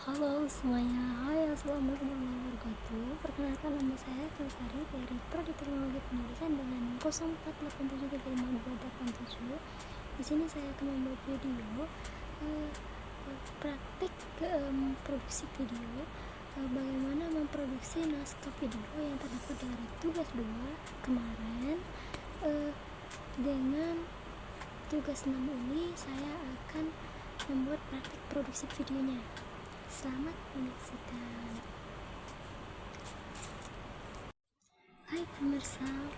Halo semuanya, hai assalamualaikum warahmatullahi wabarakatuh. Perkenalkan, nama saya Kelestari dari Prodi Teknologi Pendidikan dengan 0487355287. Di sini saya akan membuat video praktik produksi video, bagaimana memproduksi naskah video yang terdapat dari tugas 2 kemarin. Dengan tugas 6 ini saya akan membuat praktik produksi videonya. Selamat menyaksikan. Hai pemirsa,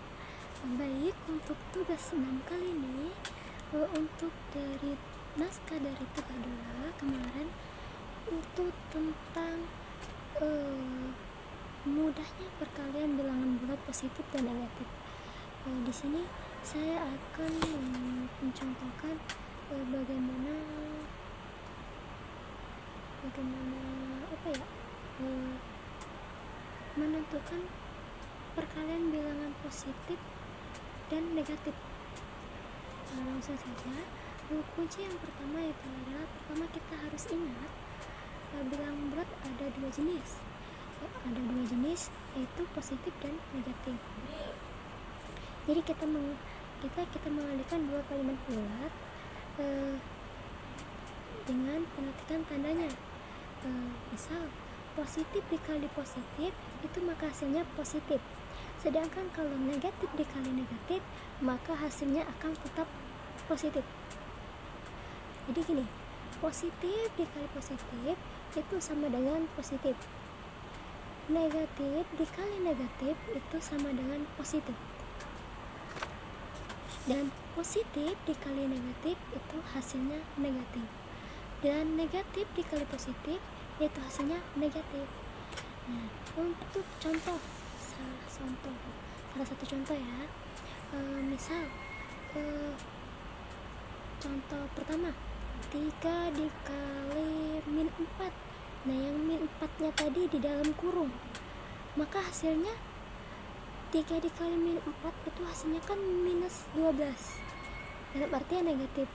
baik, untuk tugas 6 kali ini, untuk dari naskah dari tugas 2 kemarin, itu tentang mudahnya perkalian bilangan bulat positif dan negatif. Di sini saya akan mencontohkan bagaimana menentukan perkalian bilangan positif dan negatif. Langsung saja, kunci yang pertama itu adalah kita harus ingat bilangan bulat ada dua jenis, yaitu positif dan negatif. Jadi kita mengalihkan dua kalimat bulat dengan penetikan tandanya. Misal positif dikali positif itu maka hasilnya positif, sedangkan kalau negatif dikali negatif maka hasilnya akan tetap positif. Jadi gini, positif dikali positif itu sama dengan positif, negatif dikali negatif itu sama dengan positif, dan positif dikali negatif itu hasilnya negatif, dan negatif dikali positif yaitu hasilnya negatif. Nah, untuk salah satu contoh ya, misal contoh pertama 3 dikali min 4. Nah, yang min 4 nya tadi di dalam kurung, maka hasilnya 3 dikali min 4 itu hasilnya kan minus 12, dalam artian negatif.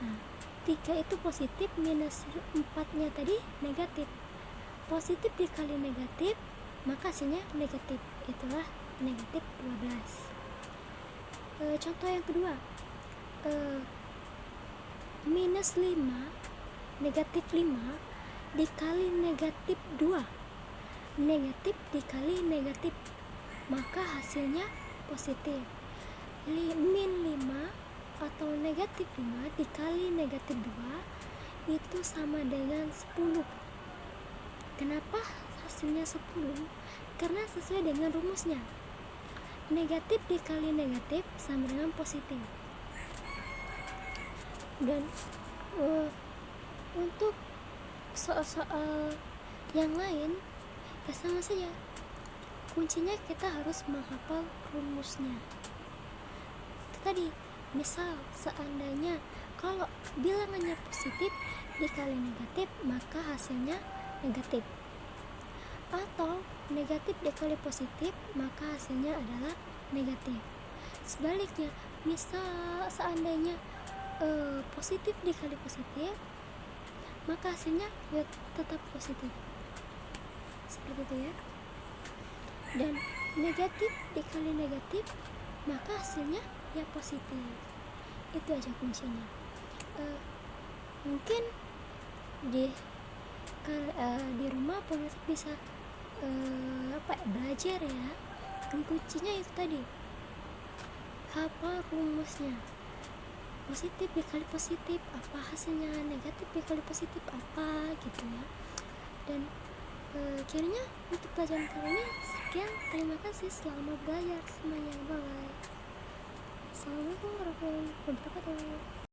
Nah, 3 itu positif, minus 4 nya tadi negatif. Positif dikali negatif maka hasilnya negatif, itulah negatif 12. Contoh yang kedua, minus 5 negatif 5 dikali negatif 2, negatif dikali negatif maka hasilnya positif. Min 5 atau negatif 5 dikali negatif 2 itu sama dengan 10. Kenapa hasilnya 10? Karena sesuai dengan rumusnya, negatif dikali negatif sama dengan positif. Dan untuk soal-soal yang lain ya sama saja, kuncinya kita harus menghafal rumusnya. Tadi misal seandainya kalau bilangannya positif dikali negatif maka hasilnya negatif, atau negatif dikali positif maka hasilnya adalah negatif. Sebaliknya, misal seandainya positif dikali positif maka hasilnya ya tetap positif, seperti itu ya. Dan negatif dikali negatif maka hasilnya ya positif. Itu aja kuncinya. Mungkin di rumah pemirsa bisa belajar ya. Kuncinya itu tadi, hafal rumusnya. Positif dikali positif apa hasilnya, negatif dikali positif apa, gitu ya. Dan kiranya untuk pelajaran kali ini sekian. Terima kasih, selamat belajar semuanya. Bye. Assalamualaikum warahmatullahi wabarakatuh.